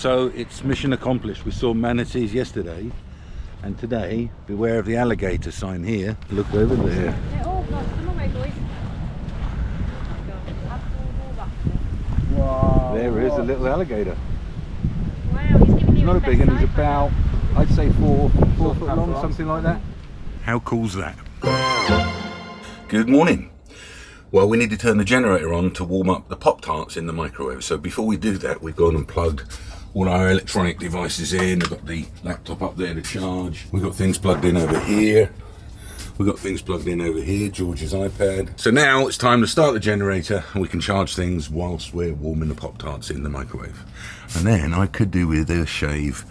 so it's mission accomplished. We saw manatees yesterday, and today, beware of the alligator sign here. Look over there. Wow. There is a little alligator. Wow, he's giving He's you not a his big one, best he's life about, I'd say four foot long, something like that. How cool's that? Good morning. Well, we need to turn the generator on to warm up the Pop-Tarts in the microwave. So before we do that, we've gone and plugged all our electronic devices in. We've got the laptop up there to charge. We've got things plugged in over here. We've got things plugged in over here, George's iPad. So now it's time to start the generator and we can charge things whilst we're warming the Pop-Tarts in the microwave. And then I could do with a shave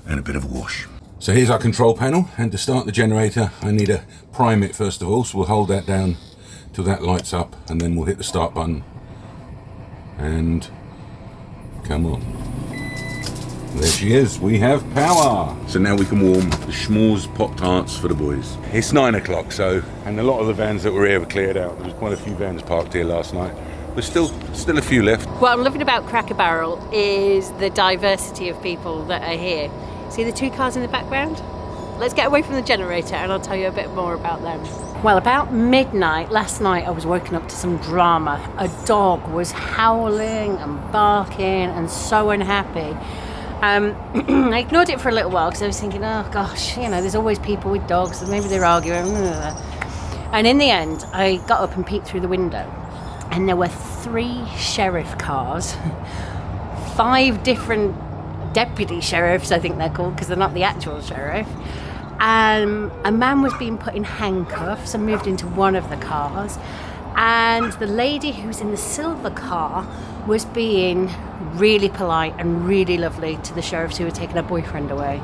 and a bit of a wash. So here's our control panel, and to start the generator I need to prime it first of all, so we'll hold that down till that lights up and then we'll hit the start button and come on. There she is, we have power. So now we can warm the s'mores Pop-Tarts for the boys. It's 9 o'clock, and a lot of the vans that were here were cleared out. There was quite a few vans parked here last night. There's still a few left. What I'm loving about Cracker Barrel is the diversity of people that are here. See the two cars in the background? Let's get away from the generator and I'll tell you a bit more about them. Well, about midnight last night I was woken up to some drama. A dog was howling and barking and so unhappy. I ignored it for a little while because I was thinking, oh gosh, there's always people with dogs and maybe they're arguing. And in the end, I got up and peeked through the window and there were 3 sheriff cars, 5 different deputy sheriffs, I think they're called, because they're not the actual sheriff. A man was being put in handcuffs and moved into one of the cars. And the lady who's in the silver car was being really polite and really lovely to the sheriffs who were taking her boyfriend away.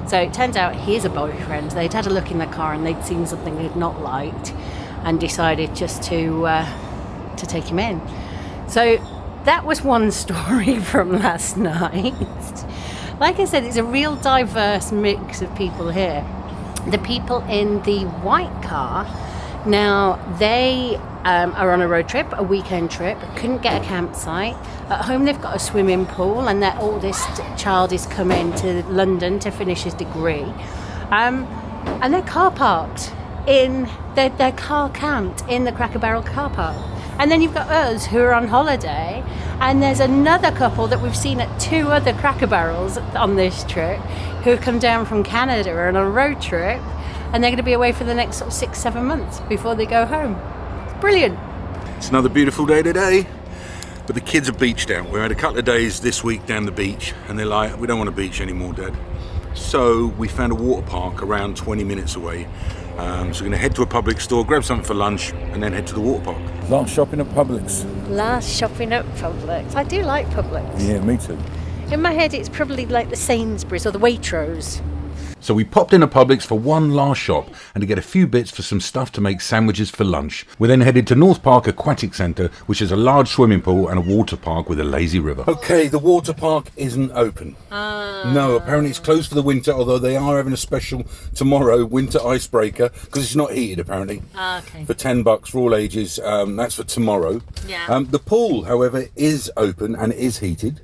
So it turns out he is a boyfriend. They'd had a look in the car and they'd seen something they'd not liked and decided just to take him in. So that was one story from last night. Like I said, it's a real diverse mix of people here. The people in the white car, now they are on a road trip, a weekend trip, couldn't get a campsite. At home they've got a swimming pool and their oldest child is coming to London to finish his degree. And they're car parked in, their car camped in the Cracker Barrel car park. And then you've got us who are on holiday, and there's another couple that we've seen at 2 other Cracker Barrels on this trip who have come down from Canada on a road trip, and they're going to be away for the next sort of 6-7 months before they go home. It's brilliant. It's another beautiful day today, but the kids are beached out. We had a couple of days this week down the beach, and they're like, we don't want to beach anymore, Dad. So we found a water park around 20 minutes away. So we're going to head to a Publix store, grab something for lunch, and then head to the water park. Last shopping at Publix. Last shopping at Publix. I do like Publix. Yeah, me too. In my head, it's probably like the Sainsbury's or the Waitrose. So we popped in a Publix for one last shop and to get a few bits for some stuff to make sandwiches for lunch. We then headed to North Park Aquatic Centre, which is a large swimming pool and a water park with a lazy river. Okay, the water park isn't open. No, apparently it's closed for the winter, although they are having a special tomorrow winter icebreaker because it's not heated apparently. Okay. For $10 for all ages. That's for tomorrow. Yeah. The pool, however, is open and is heated.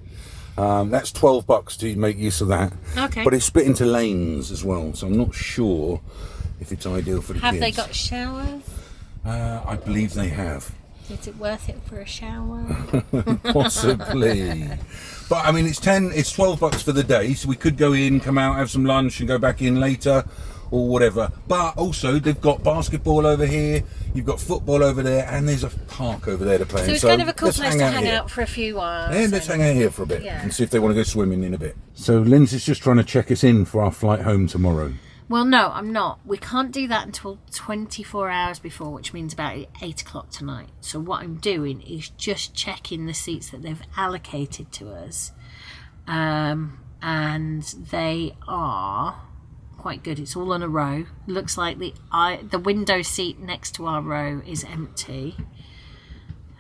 That's $12 to make use of that. Okay. But it's split into lanes as well, so I'm not sure if it's ideal for the kids. Have they got showers? I believe they have. Is it worth it for a shower? Possibly. But I mean, it's $12 for the day, so we could go in, come out, have some lunch, and go back in later, or whatever. But also, they've got basketball over here, you've got football over there, and there's a park over there to play in. So it's kind of a cool place to hang out for a few hours. Yeah, let's hang out here for a bit Yeah. and see if they want to go swimming in a bit. So Lindsay's just trying to check us in for our flight home tomorrow. Well, no, I'm not. We can't do that until 24 hours before, which means about 8 o'clock tonight. So what I'm doing is just checking the seats that they've allocated to us. And they are quite good. It's all on a row. Looks like the window seat next to our row is empty.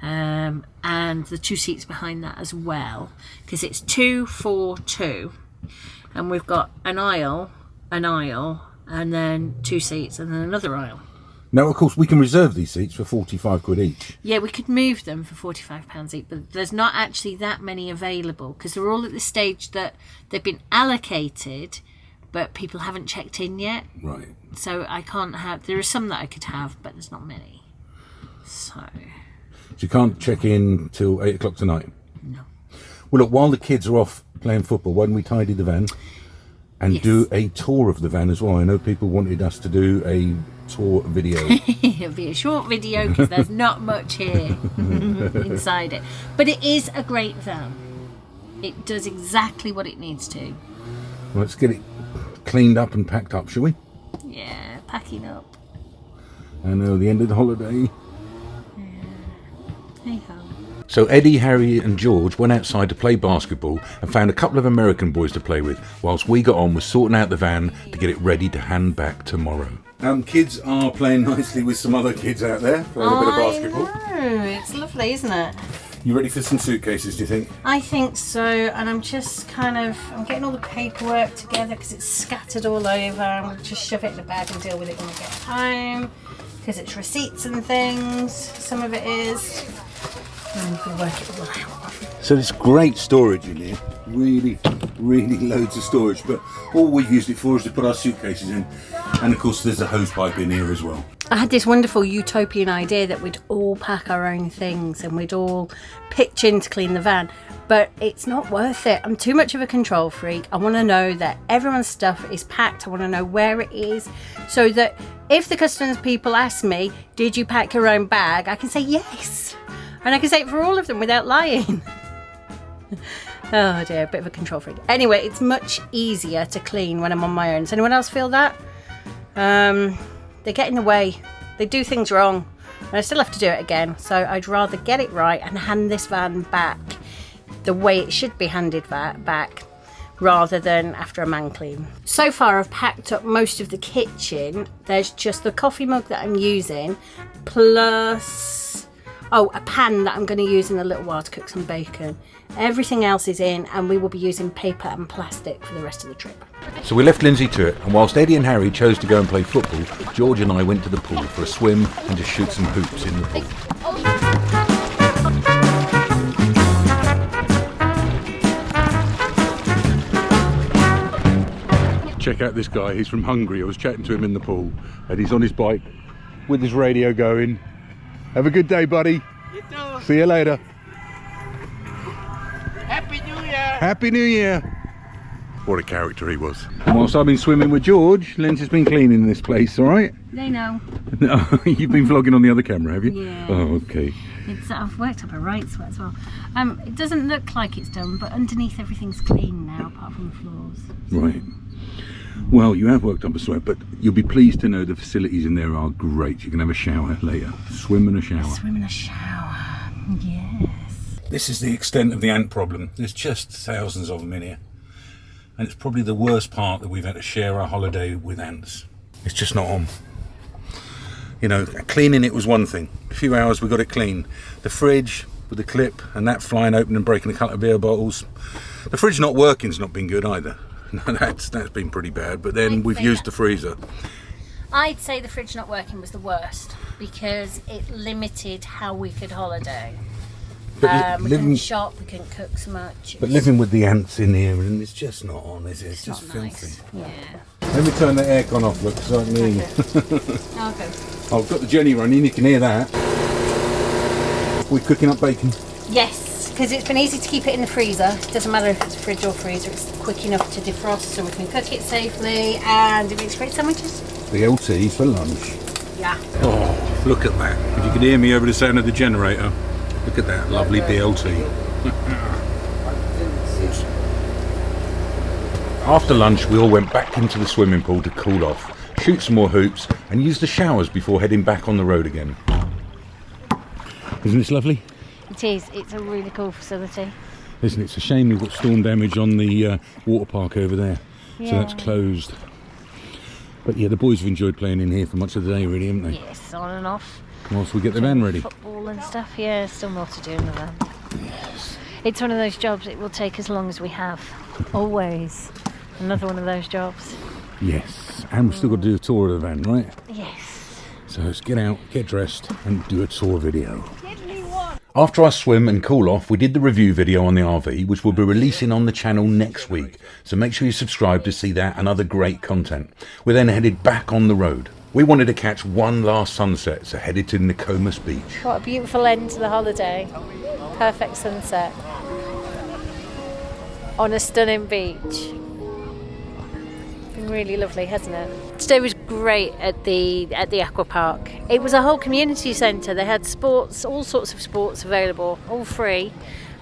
And the 2 seats behind that as well. Because it's 2, 4, 2. And we've got an aisle, and then 2 seats, and then another aisle. Now, of course, we can reserve these seats for 45 quid each. Yeah, we could move them for £45 each, but there's not actually that many available because they're all at the stage that they've been allocated, but people haven't checked in yet. Right. So I can't have... There are some that I could have, but there's not many. So you can't check in till 8 o'clock tonight? No. Well, look, while the kids are off playing football, why don't we tidy the van and do a tour of the van as well? I know people wanted us to do a tour video. It'll be a short video because there's not much here inside it. But it is a great van. It does exactly what it needs to. Well, let's get it cleaned up and packed up, shall we? Yeah, packing up. I know, the end of the holiday. Hey ho. So Eddie, Harry and George went outside to play basketball and found a couple of American boys to play with, whilst we got on with sorting out the van to get it ready to hand back tomorrow. Kids are playing nicely with some other kids out there, playing a bit of basketball. I know, it's lovely, isn't it? You ready for some suitcases, do you think? I think so, and I'm just I'm getting all the paperwork together because it's scattered all over. I'm going to just shove it in a bag and deal with it when I get home, because it's receipts and things, some of it is. And we can work it all out. So there's great storage in here, really loads of storage, but all we've used it for is to put our suitcases in, and of course there's a hose pipe in here as well. I had this wonderful utopian idea that we'd all pack our own things and we'd all pitch in to clean the van, but it's not worth it. I'm too much of a control freak. I want to know that everyone's stuff is packed. I want to know where it is, so that if the customs people ask me, did you pack your own bag, I can say yes. And I can say it for all of them without lying. Oh dear, a bit of a control freak. Anyway, it's much easier to clean when I'm on my own. Does anyone else feel that? They get in the way. They do things wrong. And I still have to do it again. So I'd rather get it right and hand this van back the way it should be handed back, rather than after a man clean. So far I've packed up most of the kitchen. There's just the coffee mug that I'm using, plus a pan that I'm going to use in a little while to cook some bacon. Everything else is in, and we will be using paper and plastic for the rest of the trip. So we left Lindsay to it, and whilst Eddie and Harry chose to go and play football, George and I went to the pool for a swim and to shoot some hoops in the pool. Check out this guy, he's from Hungary. I was chatting to him in the pool, and he's on his bike with his radio going. Have a good day, buddy. You too. See you later. Happy New Year. Happy New Year. What a character he was. And whilst I've been swimming with George, Lindsay's been cleaning this place, all right? They know. No, you've been vlogging on the other camera, have you? Yeah. Oh, okay. I've worked up a right sweat as well. It doesn't look like it's done, but underneath everything's clean now, apart from the floors. Right. Well, you have worked up a sweat, but you'll be pleased to know the facilities in there are great. You can have a shower later. Swim and a shower. Swim and a shower. Yes. This is the extent of the ant problem. There's just thousands of them in here. And it's probably the worst part, that we've had to share our holiday with ants. It's just not on. You know, cleaning it was one thing. A few hours we got it clean. The fridge with the clip and that flying open and breaking a couple of beer bottles. The fridge not working's not been good either. No, that's been pretty bad. But then we've used the freezer. I'd say the fridge not working was the worst, because it limited how we could holiday. We couldn't shop, we couldn't cook so much. But living with the ants in here, and it's just not on, is it? It's just filthy. Nice. Yeah. Let me turn the aircon off, look, so I can hear you. Okay. Oh, I've got the Jenny running, you can hear that. We're cooking up bacon. Yes, because it's been easy to keep it in the freezer. It doesn't matter if it's a fridge or freezer, it's quick enough to defrost so we can cook it safely, and it makes great sandwiches. BLT for lunch. Yeah. Oh, look at that. If you could hear me over the sound of the generator. Look at that lovely BLT. After lunch, we all went back into the swimming pool to cool off, shoot some more hoops, and use the showers before heading back on the road again. Isn't this lovely? It is. It's a really cool facility. Isn't it? It's a shame we've got storm damage on the water park over there. Yeah. So that's closed. But yeah, the boys have enjoyed playing in here for much of the day, really, haven't they? Yes, on and off. Whilst we get the van ready. Football and stuff, yeah, still more to do in the van. Yes. It's one of those jobs, it will take as long as we have. Always. Another one of those jobs. Yes. And we've still got to do a tour of the van, right? Yes. So let's get out, get dressed and do a tour video. After our swim and cool off, we did the review video on the RV, which we'll be releasing on the channel next week. So make sure you subscribe to see that and other great content. We then headed back on the road. We wanted to catch one last sunset, so headed to Nokomis Beach. What a beautiful end to the holiday. Perfect sunset. On a stunning beach. Been really lovely, hasn't it? Today was great at the aqua park. It was a whole community centre. They had sports, all sorts of sports available, all free,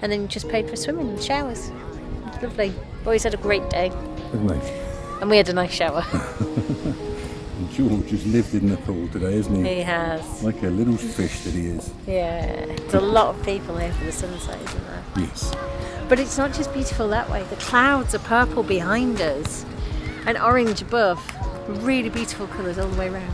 and then you just paid for swimming and showers. It was lovely. Boys had a great day. And we had a nice shower. George has lived in the pool today, hasn't he? He has. Like a little fish that he is. Yeah. There's a lot of people here for the sunset, isn't there? Yes. But it's not just beautiful that way. The clouds are purple behind us and orange above. Really beautiful colours all the way around.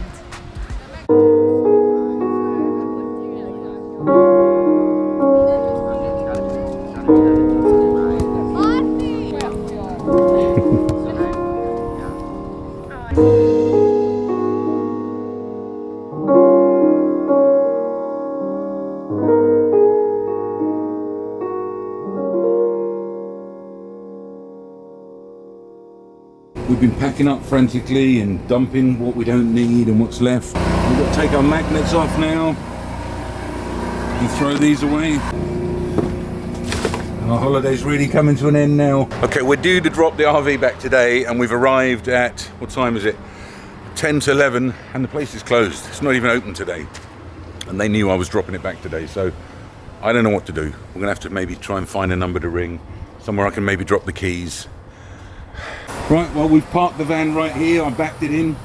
We've been packing up frantically and dumping what we don't need and what's left. We've got to take our magnets off now and throw these away. Our holiday's really coming to an end now. Okay, we're due to drop the RV back today and we've arrived at, what time is it? 10 to 11 and the place is closed. It's not even open today. And they knew I was dropping it back today, so I don't know what to do. We're gonna have to maybe try and find a number to ring, somewhere I can maybe drop the keys. Right, well, we've parked the van right here. I backed it in.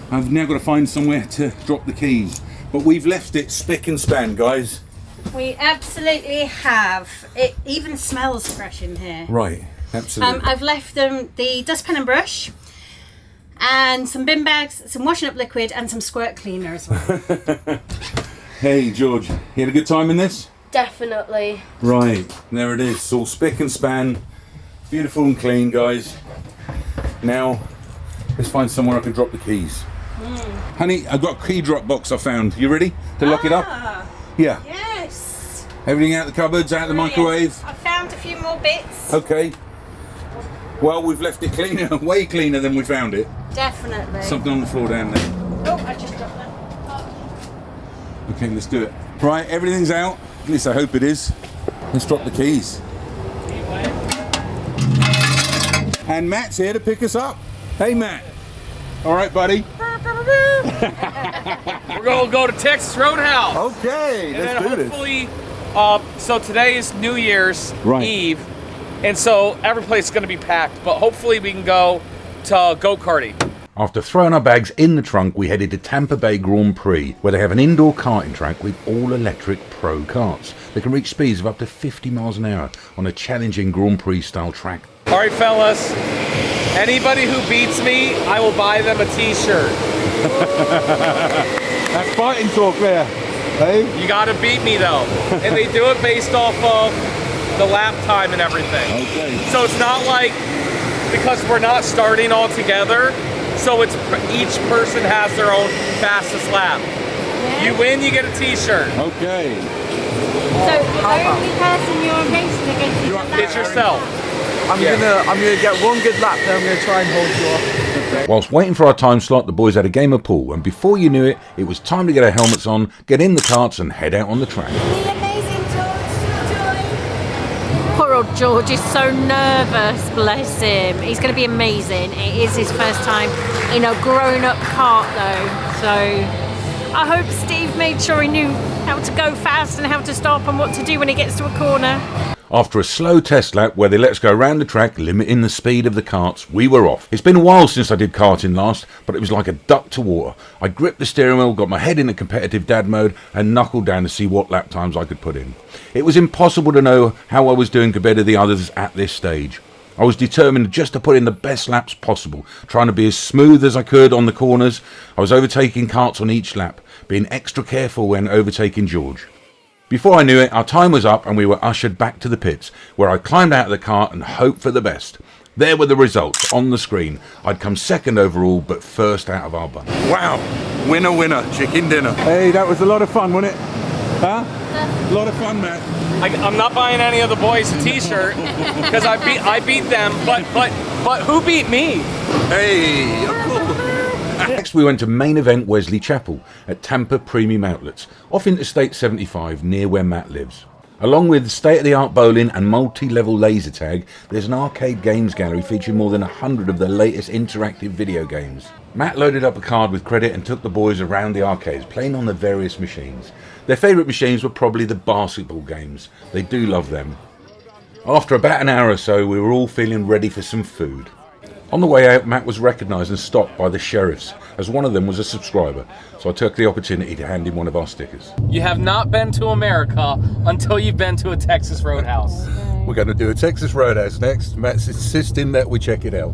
I've now got to find somewhere to drop the keys. But we've left it spick and span, guys. We absolutely have. It even smells fresh in here. Right, absolutely. I've left them the dustpan and brush and some bin bags, some washing up liquid and some squirt cleaner as well. Hey, George, you had a good time in this? Definitely. Right, there it is. It's all spick and span. Beautiful and clean, guys. Now, let's find somewhere I can drop the keys. Honey, I've got a key drop box I found. You ready to lock it up? Yeah. Yes. Everything out the cupboards, out the microwave? I found a few more bits. Okay. Well, we've left it cleaner, way cleaner than we found it. Definitely. Something on the floor down there. Oh, I just dropped that. Okay, let's do it. Right, everything's out. At least I hope it is. Let's drop the keys. And Matt's here to pick us up. Hey, Matt. All right, buddy. We're gonna go to Texas Roadhouse. Okay, and let's then do this. hopefully, so today is New Year's Eve, and so every place is gonna be packed. But hopefully, we can go to go-karting. After throwing our bags in the trunk, we headed to Tampa Bay Grand Prix, where they have an indoor karting track with all-electric pro karts. They can reach speeds of up to 50 miles an hour on a challenging Grand Prix-style track. All right, fellas. Anybody who beats me, I will buy them a T-shirt. That's fighting talk there, hey? You got to beat me though, and they do it based off of the lap time and everything. Okay. So it's not like, because we're not starting all together. So it's each person has their own fastest lap. Yeah. You win, you get a T-shirt. Okay. So the only person you're racing against is It's yourself. I'm gonna get one good lap, then I'm gonna try and hold you off. Whilst waiting for our time slot, the boys had a game of pool, and before you knew it, it was time to get our helmets on, get in the karts, and head out on the track. the amazing George. Poor old George is so nervous, bless him. He's going to be amazing. It is his first time in a grown-up kart though, so I hope Steve made sure he knew how to go fast and how to stop and what to do when he gets to a corner. After a slow test lap where they let us go around the track, limiting the speed of the karts, we were off. It's been a while since I did karting last, but it was like a duck to water. I gripped the steering wheel, got my head in the competitive dad mode, and knuckled down to see what lap times I could put in. It was impossible to know how I was doing compared to the others at this stage. I was determined just to put in the best laps possible, trying to be as smooth as I could on the corners. I was overtaking karts on each lap, being extra careful when overtaking George. Before I knew it, our time was up and we were ushered back to the pits, where I climbed out of the cart and hoped for the best. There were the results on the screen. I'd come second overall, but first out of our bunch. Wow, winner, winner, chicken dinner. Hey, that was a lot of fun, wasn't it? Huh? A lot of fun, Matt. I'm not buying any of the boys a t-shirt because I beat them, but who beat me? Hey, Next we went to main event Wesley Chapel at Tampa Premium Outlets, off Interstate 75 near where Matt lives. Along with state-of-the-art bowling and multi-level laser tag, there's an arcade games gallery featuring more than 100 of the latest interactive video games. Matt loaded up a card with credit and took the boys around the arcades, playing on the various machines. Their favourite machines were probably the basketball games. They do love them. After about an hour or so, we were all feeling ready for some food. On the way out, Matt was recognised and stopped by the sheriffs, as one of them was a subscriber, so I took the opportunity to hand him one of our stickers. You have not been to America until you've been to a Texas Roadhouse. We're going to do a Texas Roadhouse next. Matt's insisting that we check it out.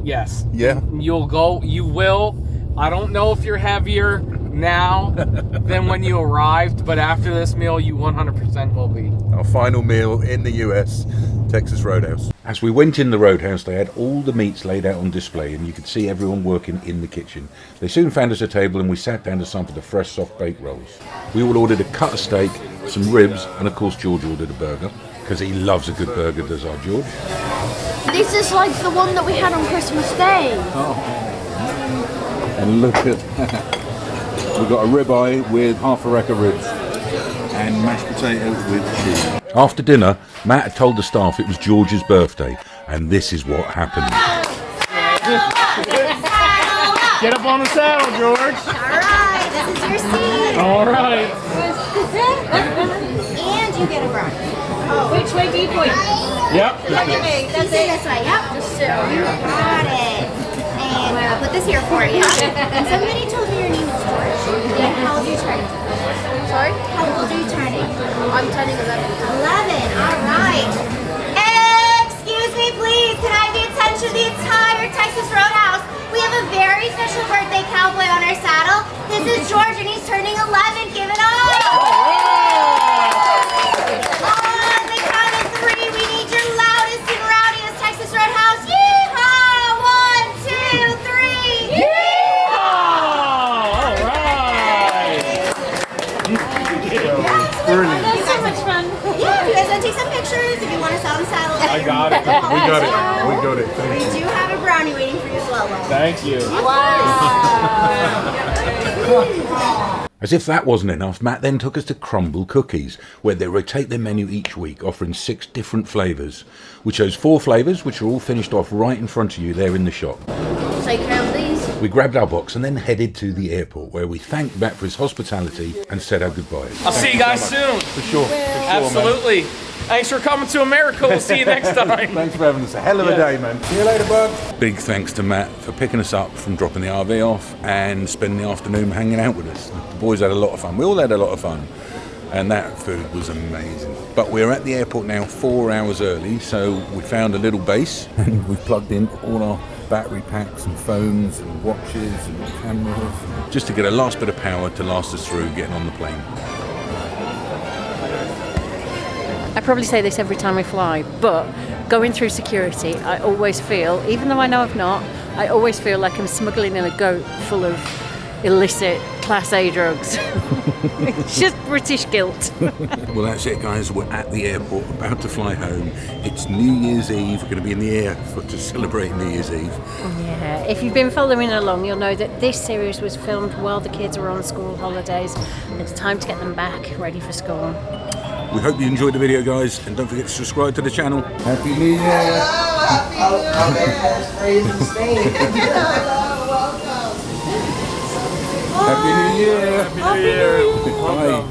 Yes. Yeah? You will. I don't know if you're heavier now than when you arrived, but after this meal, you 100% will be. Our final meal in the US, Texas Roadhouse. As we went in the Roadhouse, they had all the meats laid out on display and you could see everyone working in the kitchen. They soon found us a table and we sat down to sample the fresh soft baked rolls. We all ordered a cut of steak, some ribs, and of course George ordered a burger, because he loves a good burger, does our George. This is like the one that we had on Christmas Day. Oh. And look at we've got a ribeye with half a rack of ribs and mashed potato with cheese. After dinner, Matt had told the staff it was George's birthday, and this is what happened. Get up on the saddle, George. Alright, this is your seat. Alright. And you get a brownie. Which way do you point? Yep. Look at me. That's it. This way. Yep. Just sit. You got it. And I'll put this here for you. And somebody told me your name is George. And how old are you turning? Sorry? How old are you turning? I'm turning 11. 11. Alright. Excuse me, please. Can I have the attention of the entire Texas Roadhouse? We have a very special birthday cowboy on our saddle. This is George and he's turning 11. Give it up. Take some pictures if you want to sell the saddle. I got it. We got it. We got it. Thank you. We do have a brownie waiting for you as well. Thank you. Wow. As if that wasn't enough, Matt then took us to Crumble Cookies, where they rotate their menu each week, offering 6 different flavours. We chose 4 flavours, which are all finished off right in front of you there in the shop. Take care of these. We grabbed our box and then headed to the airport, where we thanked Matt for his hospitality and said our goodbyes. I'll see you guys soon. For sure. Absolutely. Man. Thanks for coming to America. We'll see you next time. Thanks for having us. A hell of a day, man. See you later, bud. Big thanks to Matt for picking us up from dropping the RV off and spending the afternoon hanging out with us. The boys had a lot of fun. We all had a lot of fun. And that food was amazing. But we're at the airport now 4 hours early, so we found a little base and we've plugged in all our battery packs and phones and watches and cameras, just to get a last bit of power to last us through getting on the plane. I probably say this every time I fly, but going through security, I always feel, even though I know I've not, I always feel like I'm smuggling in a goat full of illicit Class A drugs. It's just British guilt. Well, that's it, guys. We're at the airport, about to fly home. It's New Year's Eve. We're going to be in the air to celebrate New Year's Eve. Yeah, if you've been following along, you'll know that this series was filmed while the kids were on school holidays. It's time to get them back, ready for school. We hope you enjoyed the video, guys, and don't forget to subscribe to the channel. Happy New Year! Happy New Year! Happy New Year! Bye.